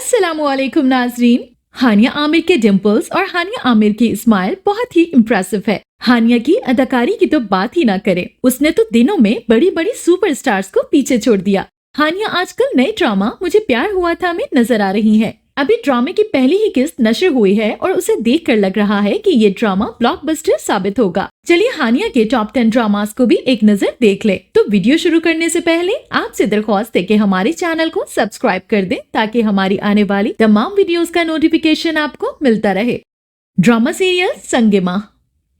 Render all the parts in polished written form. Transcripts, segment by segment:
अस्सलाम वालेकुम नाजरीन। हानिया आमिर के डिम्पल्स और हानिया आमिर की स्माइल बहुत ही इम्प्रेसिव है। हानिया की अदाकारी की तो बात ही ना करें, उसने तो दिनों में बड़ी बड़ी सुपरस्टार्स को पीछे छोड़ दिया। हानिया आजकल नए ड्रामा मुझे प्यार हुआ था में नजर आ रही है। अभी ड्रामे की पहली ही किस्त नशर हुई है और उसे देखकर लग रहा है कि ये ड्रामा ब्लॉकबस्टर साबित होगा। चलिए हानिया के टॉप 10 ड्रामास को भी एक नजर देख ले। तो वीडियो शुरू करने से पहले आपसे दरख्वास्त है कि हमारे चैनल को सब्सक्राइब कर दें ताकि हमारी आने वाली तमाम वीडियोस का नोटिफिकेशन आपको मिलता रहे। ड्रामा सीरियल संगे माह।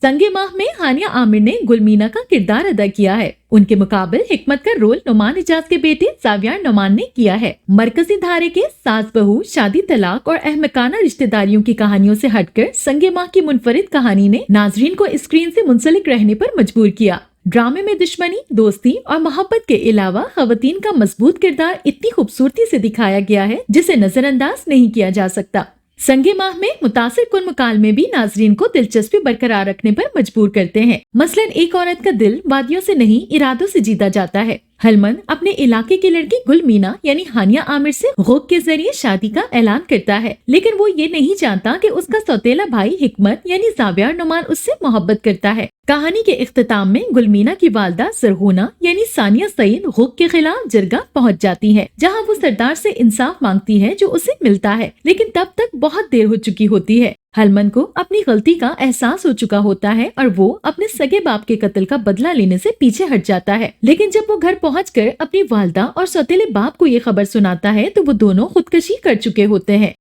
संगे माह में हानिया आमिर ने गुलमीना का किरदार अदा किया है। उनके मुकाबले हिकमत का रोल नुमान इजाज के बेटे ज़ावियर नुमान ने किया है। मरकजी धारे के सास बहू, शादी, तलाक और अहमकाना रिश्तेदारियों की कहानियों से हटकर संगे माह की मुनफरिद कहानी ने नाजरीन को स्क्रीन से मुंसलिक रहने पर मजबूर किया। ड्रामे में दुश्मनी, दोस्ती और मोहब्बत के अलावा खवातीन का मजबूत किरदार इतनी खूबसूरती से दिखाया गया है जिसे नजरअंदाज नहीं किया जा सकता। संगे माह में मुतासिर कुल मुकालमे भी नाजरीन को दिलचस्पी बरकरार रखने पर मजबूर करते हैं। मसलन एक औरत का दिल वादियों से नहीं इरादों से जीता जाता है। हलमन अपने इलाके की लड़की गुलमीना यानी हानिया आमिर से गौक के जरिए शादी का ऐलान करता है, लेकिन वो ये नहीं जानता कि उसका सौतेला भाई हिकमत यानी ज़ावियर नुमान उससे मोहब्बत करता है। कहानी के इख्तिताम में गुलमीना की वालदा सरगुना यानी सानिया सईद गौक के खिलाफ जरगा पहुंच जाती है, जहां वो सरदार से इंसाफ मांगती है जो उसे मिलता है, लेकिन तब तक बहुत देर हो चुकी होती है। हलमन को अपनी गलती का एहसास हो चुका होता है और वो अपने सगे बाप के कत्ल का बदला लेने से पीछे हट जाता है, लेकिन जब वो घर पहुंचकर अपनी वालदा और सौतेले बाप को ये खबर सुनाता है तो वो दोनों खुदकशी कर चुके होते हैं।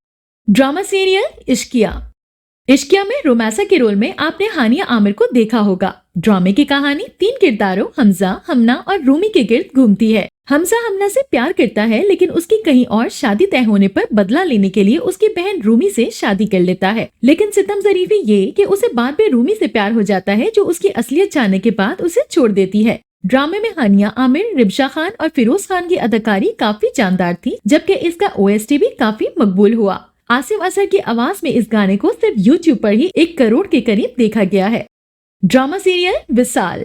Drama serial Ishqiya. इश्किया में रोमासा के रोल में आपने हानिया आमिर को देखा होगा। ड्रामे की कहानी 3 किरदारों हमजा, हमना और रूमी के गिर्द घूमती है। हमजा हमना से प्यार करता है, लेकिन उसकी कहीं और शादी तय होने पर बदला लेने के लिए उसकी बहन रूमी से शादी कर लेता है, लेकिन सितम ज़रीफ़ी ये कि उसे बाद में रूमी से प्यार हो जाता है जो उसकी असलियत जानने के बाद उसे छोड़ देती है। ड्रामे में हानिया आमिर, रिबशा खान और फिरोज खान की अदाकारी काफी जानदार थी, जबकि इसका OST भी काफी मकबूल हुआ। आसिफ असर की आवाज में इस गाने को सिर्फ YouTube पर ही 1 करोड़ के करीब देखा गया है। Drama serial विसाल।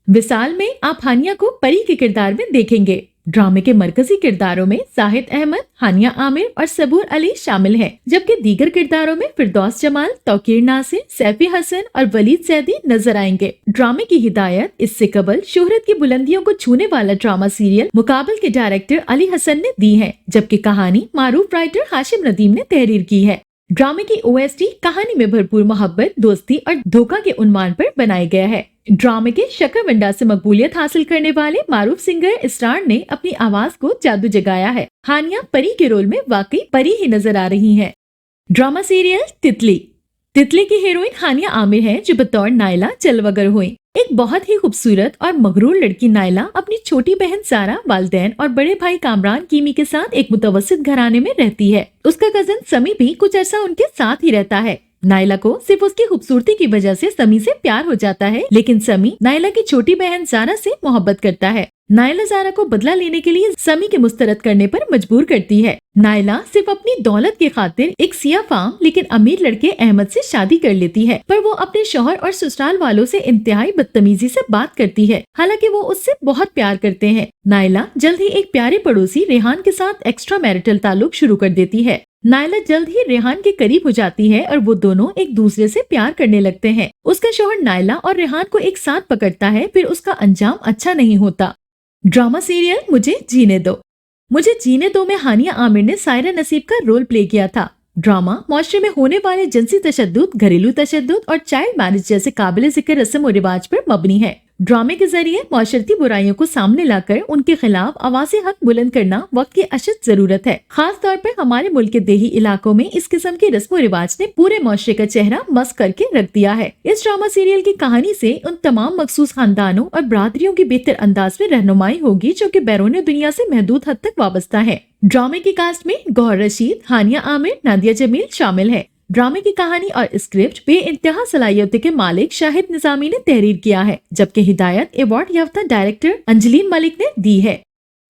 विसाल में आप हानिया को परी के किरदार में देखेंगे। ड्रामे के मरकजी किरदारों में जाहिद अहमद, हानिया आमिर और सबूर अली शामिल हैं, जबकि दीगर किरदारों में फिरदौस जमाल, तौकीर नासिर, सैफी हसन और वलीद सैदी नजर आएंगे। ड्रामे की हिदायत इससे कबल शोहरत की बुलंदियों को छूने वाला ड्रामा सीरियल मुकाबल के डायरेक्टर अली हसन ने दी है, जबकि कहानी मारूफ राइटर हाशिम नदीम ने तहरीर की है। ड्रामे की OST कहानी में भरपूर मोहब्बत, दोस्ती और धोखा के उन्वान पर बनाया गया है। ड्रामे के शकरवंडा से मकबूलियत हासिल करने वाले मारूफ सिंगर स्टार ने अपनी आवाज को जादू जगाया है। हानिया परी के रोल में वाकई परी ही नजर आ रही हैं। ड्रामा सीरियल तितली। तितली की हीरोइन हानिया आमिर है, जो बतौर नायला चलवगर हुई। एक बहुत ही खूबसूरत और मगरूर लड़की नायला अपनी छोटी बहन सारा, वालिदैन और बड़े भाई कामरान कीमी के साथ एक मुतवस्सित घराने में रहती है। उसका कजन समी भी कुछ अरसा उनके साथ ही रहता है। नायला को सिर्फ उसकी खूबसूरती की वजह से समी से प्यार हो जाता है, लेकिन समी नायला की छोटी बहन जारा से मोहब्बत करता है। नायला जारा को बदला लेने के लिए समी के मुस्तरद करने पर मजबूर करती है। नायला सिर्फ अपनी दौलत की खातिर एक सिया फाम लेकिन अमीर लड़के अहमद से शादी कर लेती है, पर वो अपने शौहर और ससुराल वालों से इंतहाई बदतमीजी से बात करती है, हालांकि वो उससे बहुत प्यार करते हैं। नायला जल्द ही एक प्यारे पड़ोसी रेहान के साथ एक्स्ट्रा मैरिटल ताल्लुक शुरू कर देती है। नायला जल्द ही रेहान के करीब हो जाती है और वो दोनों एक दूसरे से प्यार करने लगते हैं। उसका शौहर नायला और रेहान को एक साथ पकड़ता है, फिर उसका अंजाम अच्छा नहीं होता। ड्रामा सीरियल मुझे जीने दो। मुझे जीने दो में हानिया आमिर ने सायरा नसीब का रोल प्ले किया था। ड्रामा माशरे में होने वाले जिनसी तशद्दुद, घरेलू तशद्दुद और चाइल्ड मैरिज जैसे काबिल जिक्र रस्म और रिवाज पर मबनी है। ड्रामे के जरिए माशरती बुराइयों को सामने लाकर उनके खिलाफ आवाज़े हक बुलंद करना वक्त की अशद जरूरत है। खास तौर पर हमारे मुल्क के देही इलाकों में इस किस्म के रस्म और रिवाज ने पूरे माशरे का चेहरा मस्क करके रख दिया है। इस ड्रामा सीरियल की कहानी से उन तमाम मखसूस खानदानों और बरादरियों की बेहतर अंदाज में रहनुमाई होगी जो कि बैरून दुनिया से महदूद हद तक वाबस्ता है। ड्रामे की कास्ट में गौहर रशीद, हानिया आमिर, नादिया जमील शामिल है। ड्रामे की कहानी और स्क्रिप्ट बेइंतहा सलाहियत के मालिक शाहिद निजामी ने तहरीर किया है, जबकि हिदायत अवार्ड याफ्ता डायरेक्टर अंजलीन मलिक ने दी है।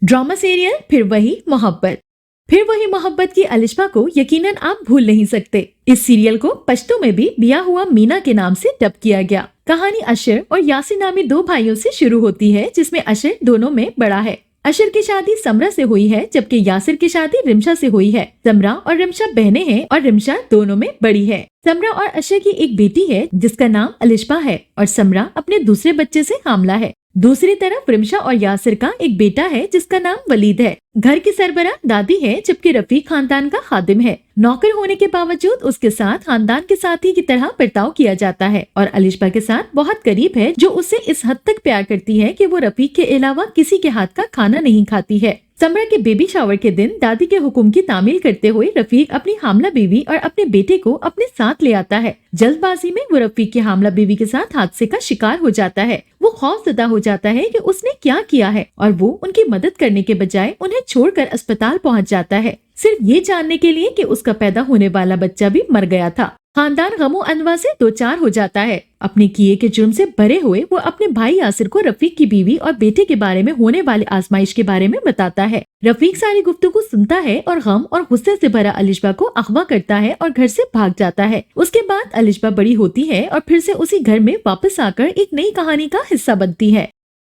ड्रामा सीरियल फिर वही मोहब्बत। फिर वही मोहब्बत की अलिशबा को यकीनन आप भूल नहीं सकते। इस सीरियल को पश्तो में भी बिया हुआ मीना के नाम से डब किया गया। कहानी अशर और यासिर नामी 2 भाइयों से शुरू होती है, जिसमें अशर दोनों में बड़ा है। अशर की शादी समरा से हुई है, जबकि यासिर की शादी रिमशा से हुई है। समरा और रिमशा बहनें हैं और रिमशा दोनों में बड़ी है। समरा और अशर की एक बेटी है जिसका नाम अलिशबा है और समरा अपने दूसरे बच्चे से हामला है। दूसरी तरफ रिमशा और यासिर का एक बेटा है जिसका नाम वलीद है। घर की सरबराह दादी है, जबकि रफीक खानदान का खादिम है। नौकर होने के बावजूद उसके साथ खानदान के साथी की तरह बर्ताव किया जाता है और अलिशबा के साथ बहुत करीब है, जो उससे इस हद तक प्यार करती है कि वो रफीक के अलावा किसी के हाथ का खाना नहीं खाती है। समरा के बेबी शावर के दिन दादी के हुक्म की तामील करते हुए रफीक अपनी हामला बीवी और अपने बेटे को अपने साथ ले आता है। जल्दबाजी में वो रफीक की हामला बीवी के साथ हादसे का शिकार हो जाता है। वो खौफजदा हो जाता है कि उसने क्या किया है और वो उनकी मदद करने के बजाय उन्हें छोड़कर अस्पताल पहुंच जाता है, सिर्फ ये जानने के लिए कि उसका पैदा होने वाला बच्चा भी मर गया था। खानदान गमो अनवा से दो चार हो जाता है। अपने किए के जुर्म से भरे हुए वो अपने भाई यासिर को रफीक की बीवी और बेटे के बारे में होने वाले आजमाइश के बारे में बताता है। रफीक सारी गुफ्तगू सुनता है और गम और गुस्से से भरा अलिशबा को अगवा करता है और घर से भाग जाता है। उसके बाद अलिशबा बड़ी होती है और फिर से उसी घर में वापस आकर एक नई कहानी का हिस्सा बनती है।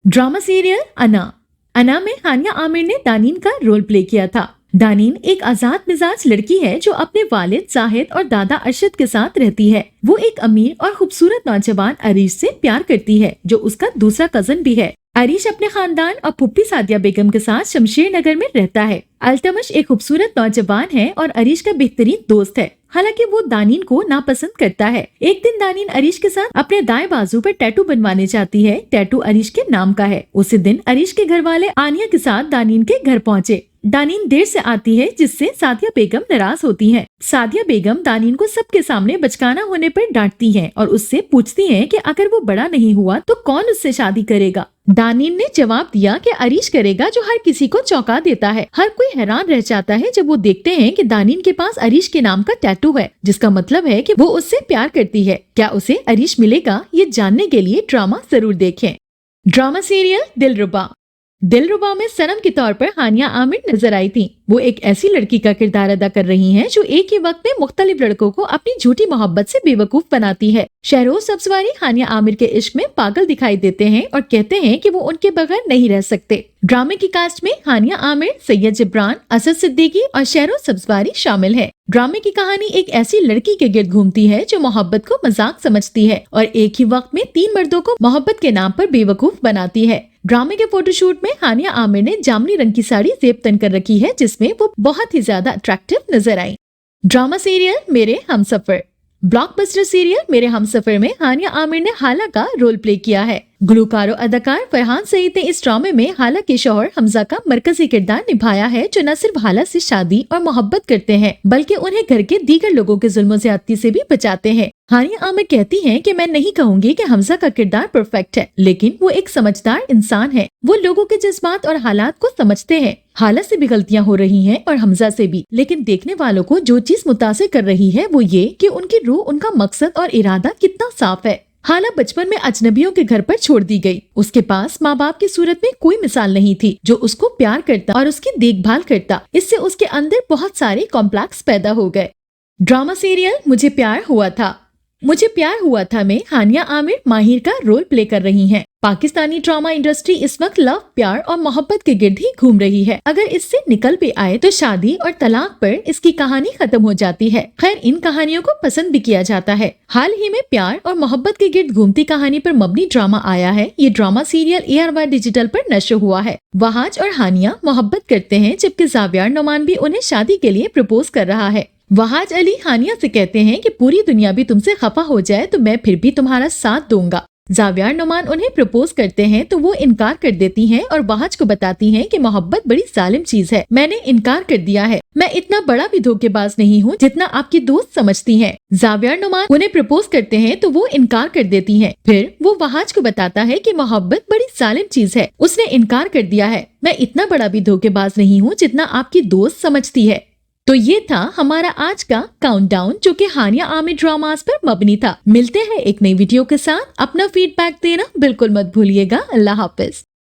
ड्रामा सीरियल अना में हानिया आमिर ने दानीन का रोल प्ले किया था। दानीन एक आजाद मिजाज लड़की है जो अपने वालिद जाहिद और दादा अरशद के साथ रहती है। वो एक अमीर और खूबसूरत नौजवान अरीश से प्यार करती है, जो उसका दूसरा कजन भी है। अरीश अपने खानदान और फुप्पी सादिया बेगम के साथ शमशेर नगर में रहता है। अल्तमश एक खूबसूरत नौजवान है और अरीश का बेहतरीन दोस्त है। हालांकि वो दानीन को नापसंद करता है। एक दिन दानीन अरीश के साथ अपने दाएं बाजू पर टैटू बनवाने चाहती है। टैटू अरीश के नाम का है। उसी दिन अरीश के घर वाले आनिया के साथ दानीन के घर पहुँचे। दानीन देर से आती है, जिससे सादिया बेगम नाराज होती हैं। सादिया बेगम दानीन को सबके सामने बचकाना होने पर डांटती हैं और उससे पूछती हैं कि अगर वो बड़ा नहीं हुआ तो कौन उससे शादी करेगा। दानीन ने जवाब दिया कि अरीश करेगा, जो हर किसी को चौंका देता है। हर कोई हैरान रह जाता है जब वो देखते हैं कि दानीन के पास अरीश के नाम का टैटू है, जिसका मतलब है कि वो उससे प्यार करती है। क्या उसे अरीश मिलेगा? ये जानने के लिए ड्रामा जरूर देखें। ड्रामा सीरियल दिलरुबा में सनम के तौर पर हानिया आमिर नजर आई थी। वो एक ऐसी लड़की का किरदार अदा कर रही हैं जो एक ही वक्त में मुख्तलिफ लड़कों को अपनी झूठी मोहब्बत से बेवकूफ बनाती है। शहरोज सब्जवारी हानिया आमिर के इश्क में पागल दिखाई देते हैं और कहते हैं कि वो उनके बगैर नहीं रह सकते। ड्रामे की कास्ट में हानिया आमिर, सैयद जिब्रान, असद सिद्दीकी और शहरोज सब्जवारी शामिल है। ड्रामे की कहानी एक ऐसी लड़की के गिर्द घूमती है जो मोहब्बत को मजाक समझती है और एक ही वक्त में 3 मर्दों को मोहब्बत के नाम पर बेवकूफ बनाती है। ड्रामे के फोटोशूट में हानिया आमिर ने जामनी रंग की साड़ी जेब तन कर रखी है, जिसमें वो बहुत ही ज्यादा अट्रैक्टिव नजर आई। ड्रामा सीरियल मेरे हमसफर। ब्लॉकबस्टर सीरियल मेरे हमसफर में हानिया आमिर ने हाला का रोल प्ले किया है। गुलकार और अदाकार फरहान सईद ने इस ड्रामे में हाला के शौहर हमजा का मरकजी किरदार निभाया है, जो न सिर्फ हाला से शादी और मोहब्बत करते हैं बल्कि उन्हें घर के दीगर लोगों के जुल्म ज्यादती से भी बचाते हैं। हानिया आमिर कहती हैं कि मैं नहीं कहूँगी कि हमजा का किरदार परफेक्ट है, लेकिन वो एक समझदार इंसान है। वो लोगों के जज्बात और हालात को समझते हैं। हाला से भी गलतियां हो रही हैं और हमजा से भी, लेकिन देखने वालों को जो चीज मुतासिर कर रही है वो ये कि उनकी रूह, उनका मकसद और इरादा कितना साफ है। हाला बचपन में अजनबियों के घर पर छोड़ दी गई। उसके पास माँ बाप की सूरत में कोई मिसाल नहीं थी जो उसको प्यार करता और उसकी देखभाल करता। इससे उसके अंदर बहुत सारे कॉम्प्लेक्स पैदा हो गए। ड्रामा सीरियल मुझे प्यार हुआ था में हानिया आमिर माहिर का रोल प्ले कर रही हैं। पाकिस्तानी ड्रामा इंडस्ट्री इस वक्त लव, प्यार और मोहब्बत के गिर्द ही घूम रही है। अगर इससे निकल भी आए तो शादी और तलाक पर इसकी कहानी खत्म हो जाती है। खैर, इन कहानियों को पसंद भी किया जाता है। हाल ही में प्यार और मोहब्बत के गिर्द घूमती कहानी पर मबनी ड्रामा आया है। ये ड्रामा सीरियल ARY डिजिटल पर नश्र हुआ है। वहाज और हानिया मोहब्बत करते हैं, जबकि जावियार नोमान भी उन्हें शादी के लिए प्रपोज कर रहा है। वहाज अली हानिया से कहते हैं कि पूरी दुनिया भी तुमसे खफा हो जाए तो मैं फिर भी तुम्हारा साथ दूंगा। जावियार नोमान उन्हें प्रपोज करते हैं तो वो इनकार कर देती हैं और वहाज को बताती हैं कि मोहब्बत बड़ी जालिम चीज है। मैंने इनकार कर दिया है। मैं इतना बड़ा भी धोखेबाज नहीं हूँ जितना आपकी दोस्त समझती हैं। जावियार नोमान उन्हें प्रपोज करते हैं तो वो इनकार कर देती हैं। फिर वो वहाज को बताता है कि मोहब्बत बड़ी जालिम चीज है। उसने इनकार कर दिया है। मैं इतना बड़ा भी धोखेबाज नहीं हूँ जितना आपकी दोस्त समझती है। तो ये था हमारा आज का काउंटडाउन, जो कि हानिया आमिर ड्रामास पर मबनी था। मिलते हैं एक नई वीडियो के साथ। अपना फीडबैक देना बिल्कुल मत भूलिएगा। अल्लाह हाफिज।